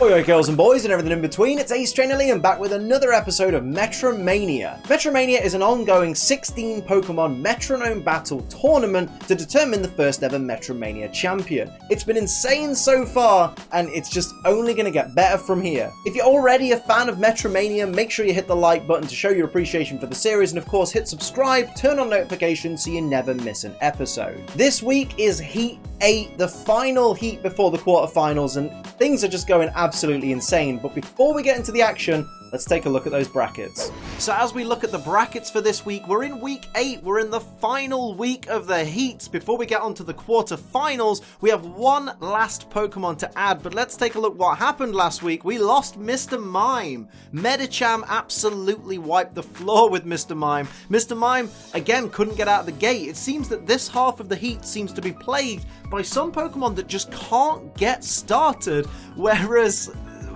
Oi girls and boys and everything in between, it's Ace Trainer Lee and back with another episode of MetroMania. MetroMania is an ongoing 16 Pokémon Metronome Battle tournament to determine the first ever MetroMania Champion. It's been insane so far and it's just only going to get better from here. If you're already a fan of MetroMania, make sure you hit the like button to show your appreciation for the series and of course hit subscribe, turn on notifications so you never miss an episode. This week is Heat 8, the final heat before the quarterfinals, and things are just going absolutely insane. But before we get into the action, let's take a look at those brackets. So as we look at the brackets for this week, we're in week 8. We're in the final week of the heats. Before we get on to the quarterfinals, we have one last Pokemon to add, but let's take a look what happened last week. We lost Mr. Mime. Medicham absolutely wiped the floor with Mr. Mime. Mr. Mime, again, couldn't get out of the gate. It seems that this half of the heat seems to be plagued by some Pokemon that just can't get started, whereas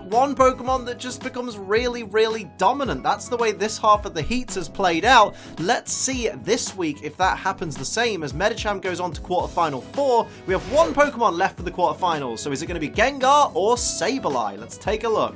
one Pokemon that just becomes really, really dominant. That's the way this half of the heats has played out. Let's see this week if that happens the same as Medicham goes on to quarterfinal 4. We have one Pokemon left for the quarterfinals. So is it going to be Gengar or Sableye? Let's take a look.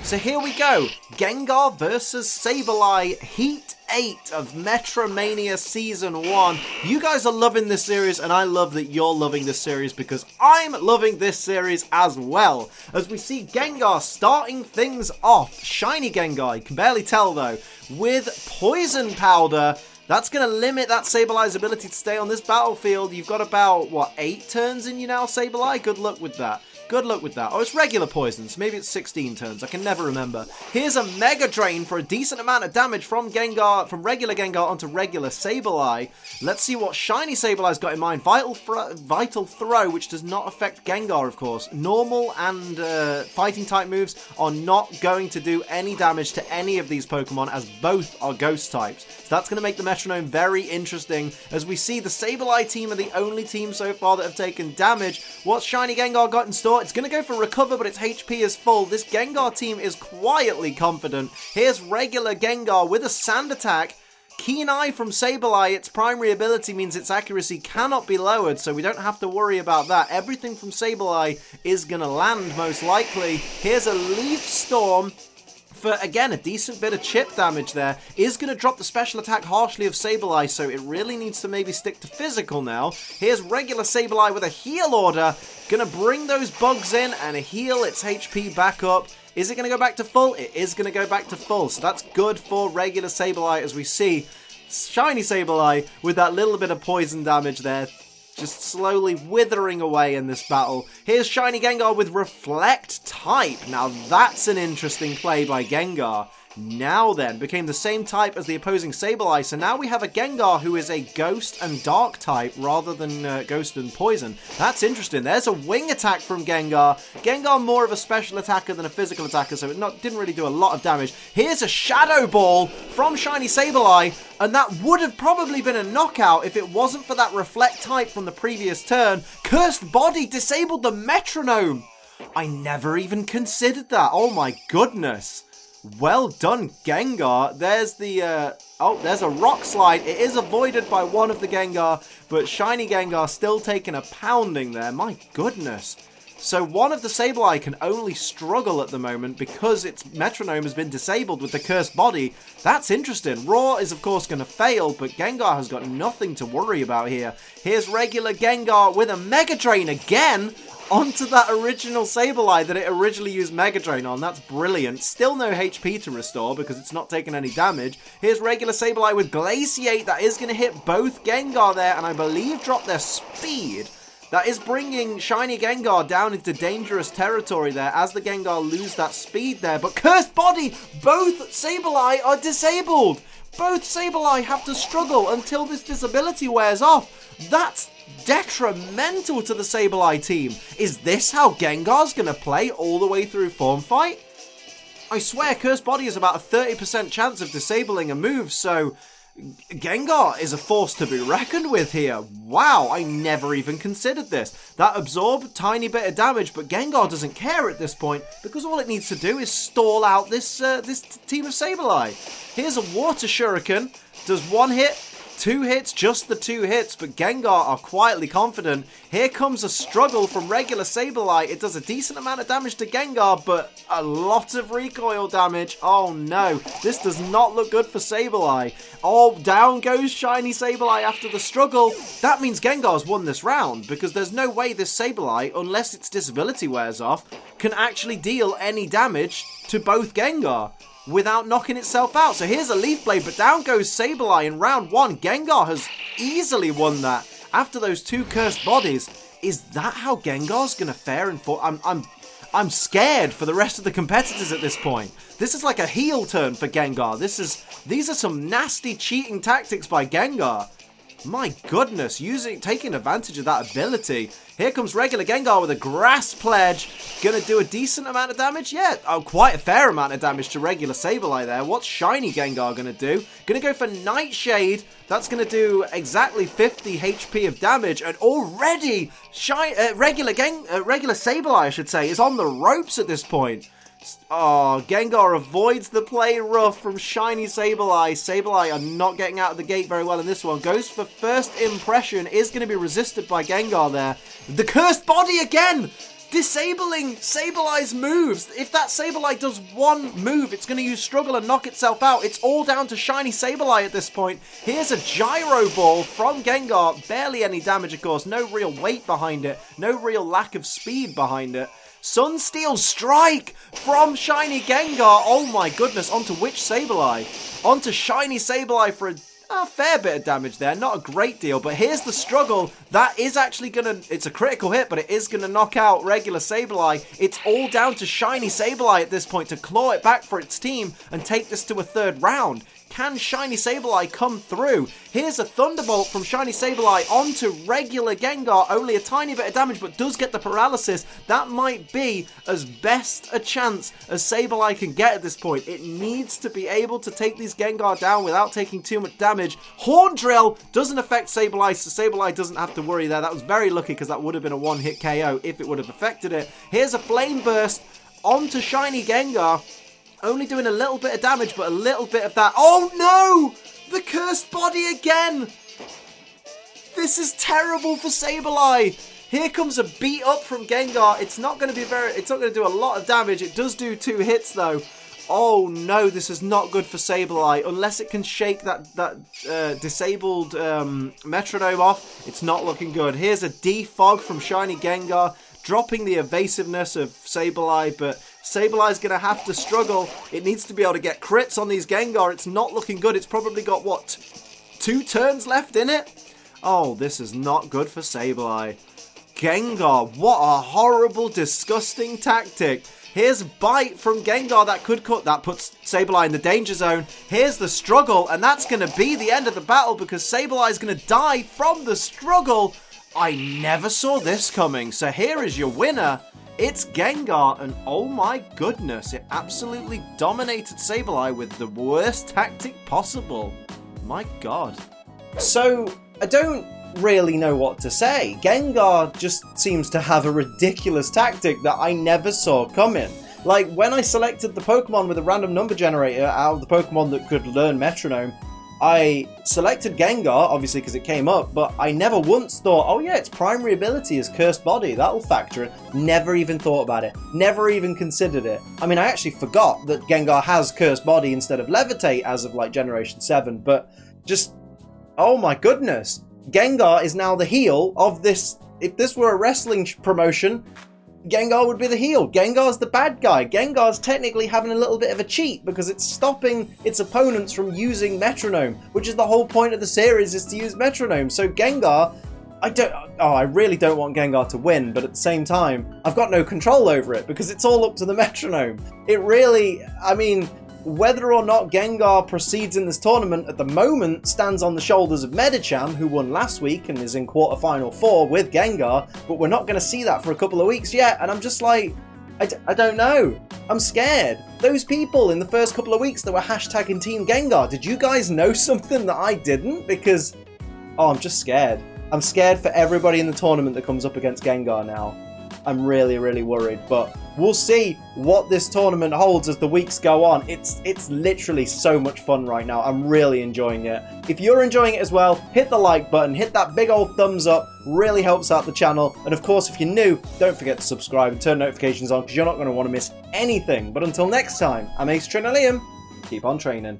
So here we go. Gengar versus Sableye, Heat 8 of Metromania Season 1. You guys are loving this series, and I love that you're loving this series because I'm loving this series as well. As we see Gengar starting things off. Shiny Gengar, you can barely tell though, with Poison Powder. That's going to limit that Sableye's ability to stay on this battlefield. You've got about, what, 8 turns in you now, Sableye? Good luck with that. Good luck with that. Oh, it's regular poison, so maybe it's 16 turns. I can never remember. Here's a Mega Drain for a decent amount of damage from Gengar, from regular Gengar onto regular Sableye. Let's see what Shiny Sableye's got in mind. Vital Throw, which does not affect Gengar, of course. Normal and fighting type moves are not going to do any damage to any of these Pokemon, as both are Ghost types. So that's going to make the Metronome very interesting. As we see, the Sableye team are the only team so far that have taken damage. What's Shiny Gengar got in store? It's going to go for Recover, but its HP is full. This Gengar team is quietly confident. Here's regular Gengar with a Sand Attack. Keen Eye from Sableye, its primary ability means its accuracy cannot be lowered, so we don't have to worry about that. Everything from Sableye is going to land, most likely. Here's a Leaf Storm for, again, a decent bit of chip damage there. Is going to drop the special attack harshly of Sableye, so it really needs to maybe stick to physical now. Here's regular Sableye with a heal order. Going to bring those bugs in and heal its HP back up. Is it going to go back to full? It is going to go back to full, so that's good for regular Sableye as we see Shiny Sableye with that little bit of poison damage there, just slowly withering away in this battle. Here's Shiny Gengar with Reflect type. Now that's an interesting play by Gengar. Now then, became the same type as the opposing Sableye, so now we have a Gengar who is a Ghost and Dark type rather than Ghost and Poison. That's interesting. There's a Wing Attack from Gengar. Gengar more of a special attacker than a physical attacker, so it didn't really do a lot of damage. Here's a Shadow Ball from Shiny Sableye, and that would have probably been a knockout if it wasn't for that Reflect type from the previous turn. Cursed Body disabled the Metronome. I never even considered that. Oh my goodness. Well done, Gengar. There's the, there's a Rock Slide. It is avoided by one of the Gengar, but Shiny Gengar still taking a pounding there. My goodness. So one of the Sableye can only struggle at the moment because its Metronome has been disabled with the Cursed Body. That's interesting. Roar is, of course, going to fail, but Gengar has got nothing to worry about here. Here's regular Gengar with a Mega Drain again onto that original Sableye that it originally used Mega Drain on. That's brilliant. Still no HP to restore because it's not taking any damage. Here's regular Sableye with Glaciate. That is going to hit both Gengar there and I believe drop their speed. That is bringing Shiny Gengar down into dangerous territory there as the Gengar lose that speed there. But Cursed Body, both Sableye are disabled. Both Sableye have to struggle until this disability wears off. That's detrimental to the Sableye team. Is this how Gengar's going to play all the way through Form Fight? I swear, Cursed Body is about a 30% chance of disabling a move, so Gengar is a force to be reckoned with here. Wow, I never even considered this. That absorbed tiny bit of damage, but Gengar doesn't care at this point because all it needs to do is stall out this team of Sableye. Here's a Water Shuriken. Does one hit? 2 hits, just the 2 hits, but Gengar are quietly confident. Here comes a struggle from regular Sableye. It does a decent amount of damage to Gengar, but a lot of recoil damage. Oh no, this does not look good for Sableye. Oh, down goes shiny Sableye after the struggle. That means Gengar's won this round, because there's no way this Sableye, unless its disability wears off, can actually deal any damage to both Gengar without knocking itself out. So here's a Leaf Blade, but down goes Sableye in round 1. Gengar has easily won that after those 2 cursed bodies. Is that how Gengar's gonna fare in I'm scared for the rest of the competitors at this point. This is like a heel turn for Gengar. These are some nasty cheating tactics by Gengar. My goodness, taking advantage of that ability. Here comes regular Gengar with a Grass Pledge. Gonna do a decent amount of damage? Yeah, quite a fair amount of damage to regular Sableye there. What's shiny Gengar gonna do? Gonna go for Nightshade. That's gonna do exactly 50 HP of damage. And already, regular Sableye, I should say, is on the ropes at this point. Oh, Gengar avoids the play rough from shiny Sableye. Sableye are not getting out of the gate very well in this one. Goes for first impression. Is going to be resisted by Gengar there. The cursed body again! Disabling Sableye's moves. If that Sableye does one move, it's going to use Struggle and knock itself out. It's all down to shiny Sableye at this point. Here's a Gyro Ball from Gengar. Barely any damage, of course. No real weight behind it. No real lack of speed behind it. Sunsteel Strike from shiny Gengar. Oh my goodness, onto which Sableye? Onto shiny Sableye for a fair bit of damage there. Not a great deal, but here's the struggle. That is actually gonna, it's a critical hit, but it is gonna knock out regular Sableye. It's all down to shiny Sableye at this point to claw it back for its team and take this to a 3rd round. Can shiny Sableye come through? Here's a Thunderbolt from shiny Sableye onto regular Gengar. Only a tiny bit of damage, but does get the paralysis. That might be as best a chance as Sableye can get at this point. It needs to be able to take these Gengar down without taking too much damage. Horn Drill doesn't affect Sableye, so Sableye doesn't have to worry there. That was very lucky because that would have been a 1-hit KO if it would have affected it. Here's a Flame Burst onto shiny Gengar. Only doing a little bit of damage, but a little bit of that. Oh no! The cursed body again! This is terrible for Sableye. Here comes a beat up from Gengar. It's not going to do a lot of damage. It does do 2 hits though. Oh no, this is not good for Sableye. Unless it can shake that disabled metronome off, it's not looking good. Here's a defog from shiny Gengar, dropping the evasiveness of Sableye, but Sableye's going to have to struggle. It needs to be able to get crits on these Gengar. It's not looking good. It's probably got, what, 2 turns left in it? Oh, this is not good for Sableye. Gengar, what a horrible, disgusting tactic. Here's Bite from Gengar that puts Sableye in the danger zone. Here's the struggle, and that's going to be the end of the battle because Sableye is going to die from the struggle. I never saw this coming. So here is your winner. It's Gengar, and oh my goodness, it absolutely dominated Sableye with the worst tactic possible. My god. So, I don't really know what to say. Gengar just seems to have a ridiculous tactic that I never saw coming. Like, when I selected the Pokemon with a random number generator out of the Pokemon that could learn Metronome, I selected Gengar, obviously because it came up, but I never once thought, oh yeah, its primary ability is Cursed Body, that'll factor in. Never even thought about it. Never even considered it. I mean, I actually forgot that Gengar has Cursed Body instead of Levitate as of like Generation 7, but just, oh my goodness. Gengar is now the heel of this. If this were a wrestling promotion, Gengar would be the heel. Gengar's the bad guy. Gengar's technically having a little bit of a cheat because it's stopping its opponents from using Metronome, which is the whole point of the series, is to use Metronome. So Gengar, I really don't want Gengar to win, but at the same time, I've got no control over it because it's all up to the Metronome. It really, I mean, whether or not Gengar proceeds in this tournament at the moment stands on the shoulders of Medicham, who won last week and is in quarterfinal 4 with Gengar, but we're not going to see that for a couple of weeks yet, and I'm just like, I don't know. I'm scared. Those people in the first couple of weeks that were hashtagging Team Gengar, did you guys know something that I didn't? Because, oh, I'm just scared. I'm scared for everybody in the tournament that comes up against Gengar now. I'm really, really worried, but we'll see what this tournament holds as the weeks go on. It's literally so much fun right now. I'm really enjoying it. If you're enjoying it as well, hit the like button, hit that big old thumbs up, really helps out the channel. And of course, if you're new, don't forget to subscribe and turn notifications on because you're not going to want to miss anything. But until next time, I'm Ace Trainer Liam. Keep on training.